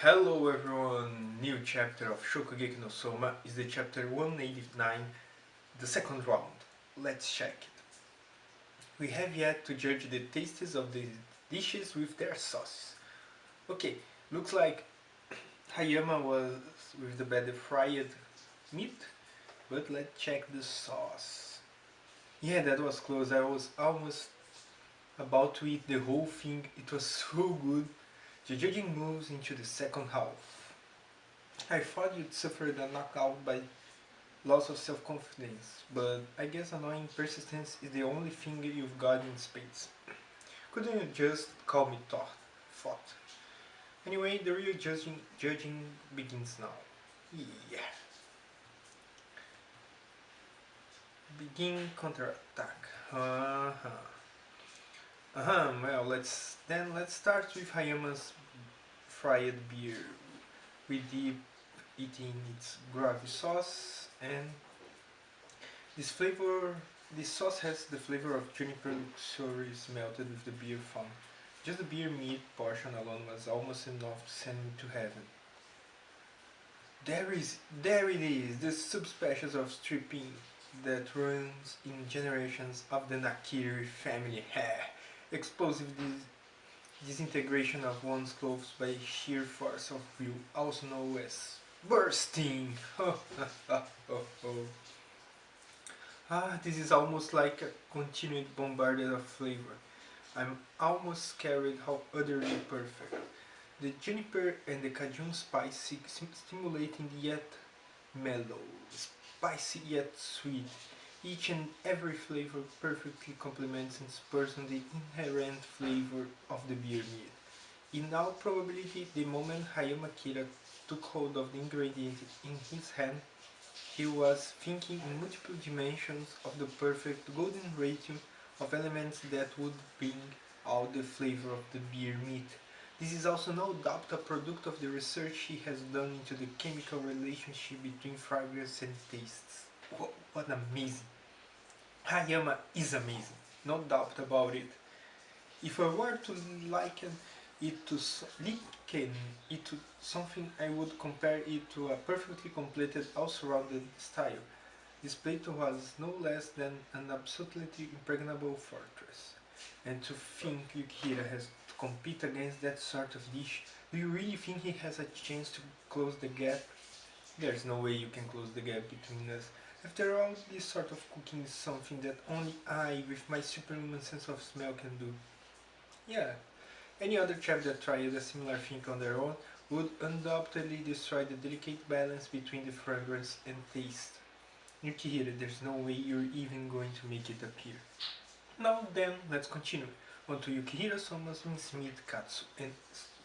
Hello everyone, new chapter of Shokugeki no Souma is the chapter 189, the second round. Let's check it. We have yet to judge the tastes of the dishes with their sauce. Okay, looks like Hayama was with the better fried meat, but let's check the sauce. Yeah, that was close. I was almost about to eat the whole thing. It was so good. The judging moves into the second half. I thought you'd suffered a knockout by loss of self-confidence, but I guess annoying persistence is the only thing you've got in spades. Couldn't you just call me thought? Anyway, the real judging begins now. Yeah. Begin counterattack. Well, let's start with Hayama's fried beer. We dip it in its gravy sauce, and this flavor, this sauce has the flavor of juniper luxurious melted with the beer foam. Just the beer meat portion alone was almost enough to send me to heaven. There it is, the subspecies of stripping that runs in generations of the Nakiri family. Explosive disintegration of one's clothes by sheer force of will, also known as bursting. This is almost like a continued bombardment of flavor. I'm almost scared how utterly perfect. The juniper and the cajun spice stimulating yet mellow, spicy yet sweet. Each and every flavor perfectly complements and spurs on the inherent flavor of the beer meat. In all probability, the moment Hayama Kira took hold of the ingredient in his hand, he was thinking in multiple dimensions of the perfect golden ratio of elements that would bring out the flavor of the beer meat. This is also no doubt a product of the research he has done into the chemical relationship between fragrance and tastes. What amazing! Hayama is amazing, no doubt about it. If I were to liken liken it to something, I would compare it to a perfectly completed all-surrounded style. This plate was no less than an absolutely impregnable fortress. And to think Yukihira has to compete against that sort of dish, do you really think he has a chance to close the gap? There's no way you can close the gap between us. After all, this sort of cooking is something that only I, with my superhuman sense of smell, can do. Yeah, any other chef that tried a similar thing on their own would undoubtedly destroy the delicate balance between the fragrance and taste. Yukihira, there's no way you're even going to make it appear. Now then, let's continue. On to Yukihira Soma's mincemeat katsu and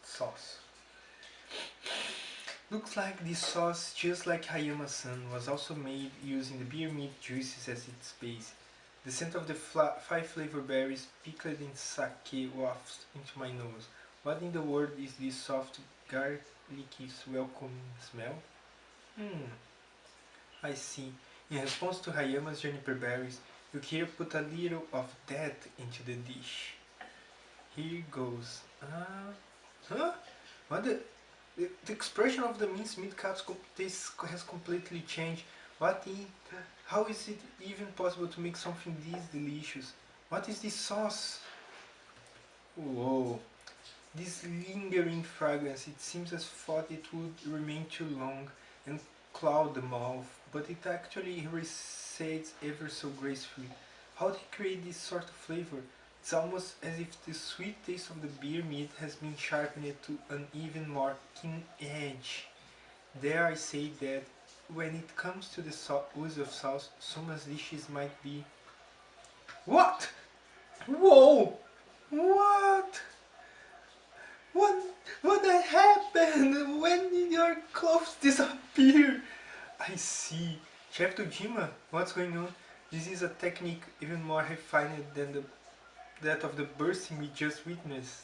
sauce. Looks like this sauce, just like Hayama-san, was also made using the beer meat juices as its base. The scent of the 5 flavor berries pickled in sake wafts into my nose. What in the world is this soft, garlicky, welcoming smell? I see. In response to Hayama's juniper berries, Yukihira put a little of that into the dish. Here goes. Huh? What the expression of the mincemeat cuts taste has completely changed. How is it even possible to make something this delicious? What is this sauce? Whoa, this lingering fragrance, it seems as thought it would remain too long and cloud the mouth, but it actually recedes ever so gracefully. How they create this sort of flavor? It's almost as if the sweet taste of the beer meat has been sharpened to an even more keen edge. Dare I say that when it comes to the use of sauce, Souma's dishes might be... What? Whoa! What? What? What happened? When did your clothes disappear? I see. Chef Tojima, what's going on? This is a technique even more refined than that of the bursting we just witnessed.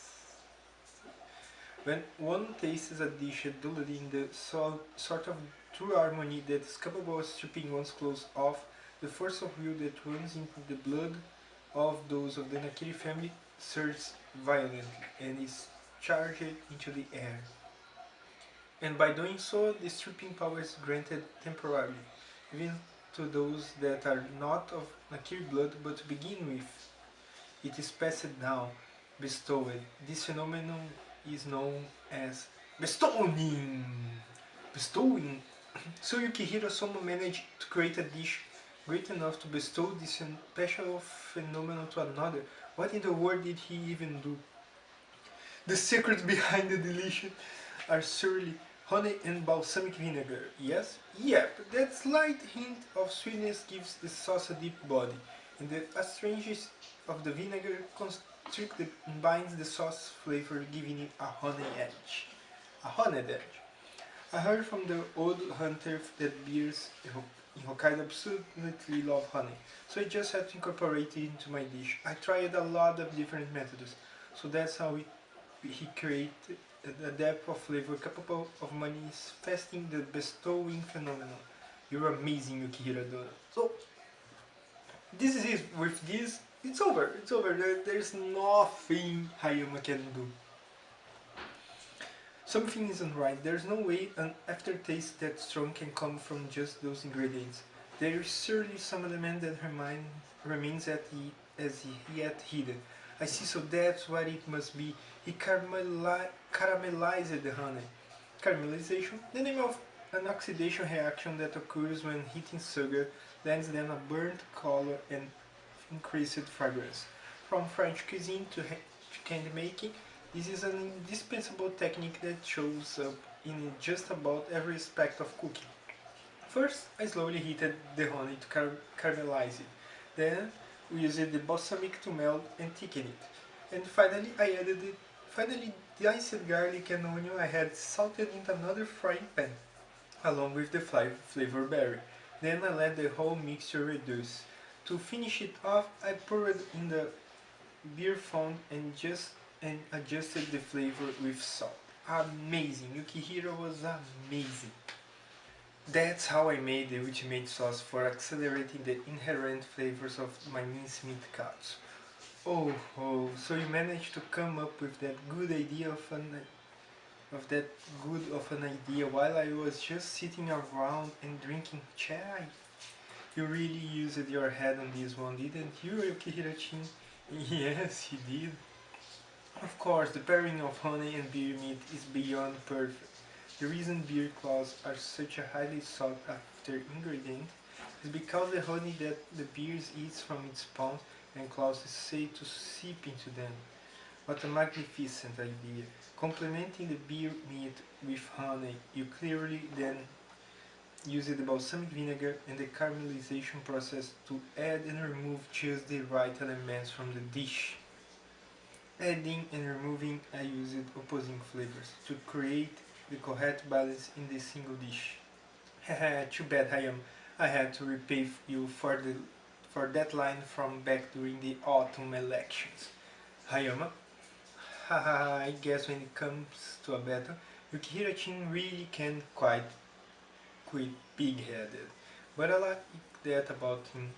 When one tastes a dish indulged in the sort of true harmony that is capable of stripping one's clothes off, the force of will that runs into the blood of those of the Nakiri family surges violently and is charged into the air. and by doing so, the stripping power is granted temporarily, even to those that are not of Nakiri blood, but to begin with, it is passed down, bestowed. This phenomenon is known as bestowing. Bestowing. So Yukihiro Souma managed to create a dish great enough to bestow this special phenomenon to another. What in the world did he even do? The secrets behind the deletion are surely honey and balsamic vinegar. Yes? Yep, that slight hint of sweetness gives the sauce a deep body, and the astringency of the vinegar constricts and binds the sauce flavor, giving it a honey edge. A honeyed edge. I heard from the old hunter that beers in Hokkaido absolutely love honey, so I just had to incorporate it into my dish. I tried a lot of different methods, so that's how he created a depth of flavor capable of manifesting the bestowing phenomenon. You're amazing, Yukihira Dono. So, this is it. With this, it's over. It's over. There's nothing Hayama can do. Something isn't right. There's no way an aftertaste that strong can come from just those ingredients. There is surely some element that her mind remains as yet hidden. I see, so that's what it must be. He caramelized the honey. Caramelization, the name of an oxidation reaction that occurs when heating sugar lends them a burnt color and increased fragrance. From French cuisine to candy making, this is an indispensable technique that shows up in just about every aspect of cooking. First, I slowly heated the honey to caramelize it. Then, we used the balsamic to melt and thicken it. And finally, I added it. Finally, diced garlic and onion I had salted into another frying pan, along with the flavor berry. Then I let the whole mixture reduce. To finish it off, I poured in the beer font and adjusted the flavor with salt. Amazing! Yukihiro was amazing. That's how I made the ultimate sauce for accelerating the inherent flavors of my mincemeat katsu. Oh, so you managed to come up with that good idea of an idea while I was just sitting around and drinking chai. You really used your head on this one, didn't you, Yukihiro-chin? Yes, he did. Of course, the pairing of honey and beer meat is beyond perfect. The reason beer claws are such a highly sought after ingredient is because the honey that the beer eats from its spawns and claws is said to seep into them. What a magnificent idea! Complementing the beer meat with honey, you clearly then use the balsamic vinegar and the caramelization process to add and remove just the right elements from the dish. Adding and removing I used opposing flavors to create the correct balance in the single dish. Haha, too bad I had to repay you for that line from back during the autumn elections. Hayama, haha, I guess when it comes to a battle, Yukihiro-chin really can quite big-headed. But I like that about him.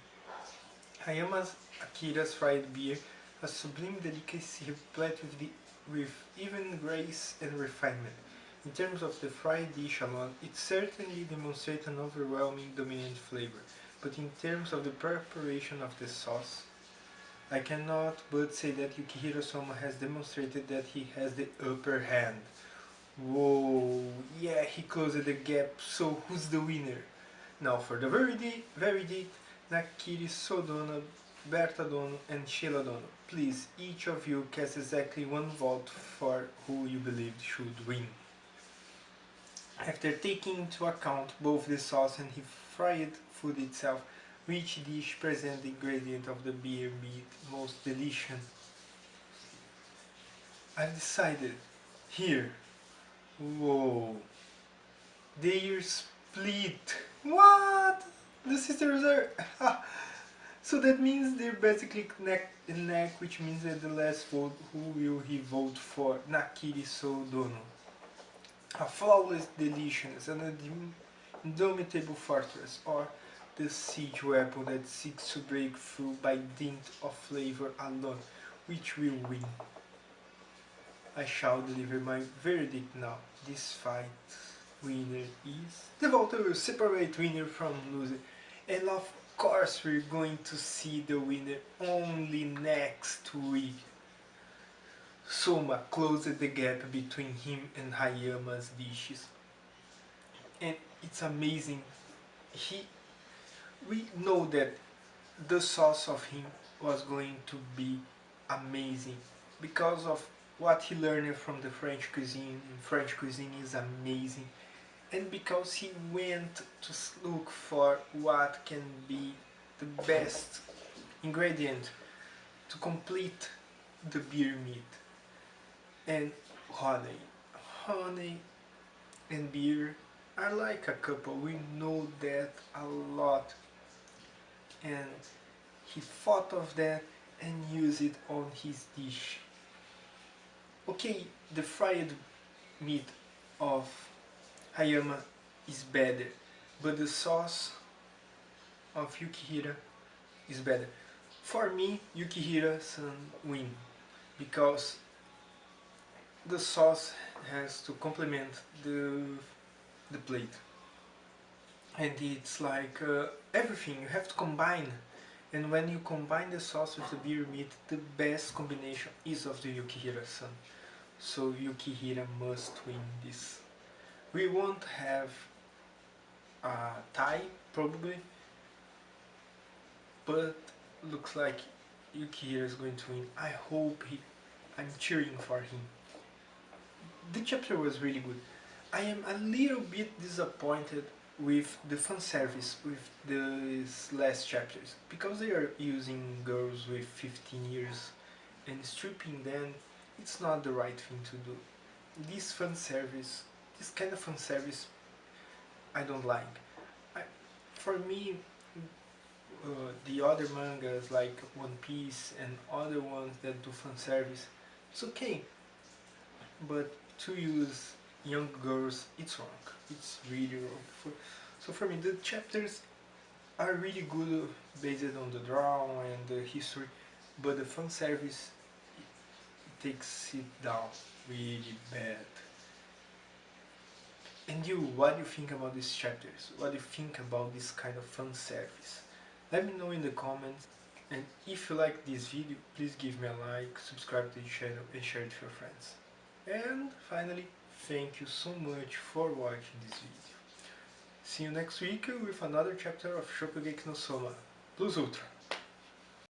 Hayama's Akira's fried beer, a sublime delicacy replete with even grace and refinement. In terms of the fried dish alone, it certainly demonstrates an overwhelming dominant flavor, but in terms of the preparation of the sauce, I cannot but say that Yukihiro Souma has demonstrated that he has the upper hand. Whoa, yeah, he closed the gap, so who's the winner? Now for the verdict, Nakiri Sodono, Berta Dono and Sheila Dono. Please, each of you cast exactly one vote for who you believed should win. After taking into account both the sauce and the fried food itself, which dish presents the ingredient of the beer meat most delicious? I've decided. Here. Whoa. They're split. What? The sisters are... So that means they're basically neck and neck, which means that the last vote, who will he vote for? Nakiri Sodono. A flawless deliciousness, an indomitable fortress, or the siege weapon that seeks to break through by dint of flavor alone, which will win. I shall deliver my verdict now. This fight winner is... The vote will separate winner from loser. And of course we're going to see the winner only next week. Souma closed the gap between him and Hayama's dishes. And it's amazing. He we know that the sauce of him was going to be amazing because of what he learned from the French cuisine. And French cuisine is amazing, and because he went to look for what can be the best ingredient to complete the beer meat. And honey, honey and beer are like a couple. We know that a lot, and he thought of that and used it on his dish. Okay, the fried meat of Hayama is better, but the sauce of Yukihira is better. For me, Yukihira-san win because the sauce has to complement the plate, and it's like everything you have to combine. And when you combine the sauce with the beer meat, the best combination is of the Yukihira-san. So Yukihira must win this. We won't have a tie probably, but looks like Yukihira is going to win. I hope I'm cheering for him. The chapter was really good. I am a little bit disappointed with the fan service with these last chapters because they are using girls with 15 years and stripping them. It's not the right thing to do. This fan service, this kind of fan service, I don't like. For me, the other mangas like One Piece and other ones that do fan service, it's okay, but to use young girls, it's wrong. It's really wrong. So for me, the chapters are really good based on the drama and the history, but the fan service takes it down really bad. And you, what do you think about these chapters? What do you think about this kind of fan service? Let me know in the comments. And if you like this video, please give me a like, subscribe to the channel and share it with your friends. And finally, thank you so much for watching this video. See you next week with another chapter of Shokugeki no Souma Plus Ultra.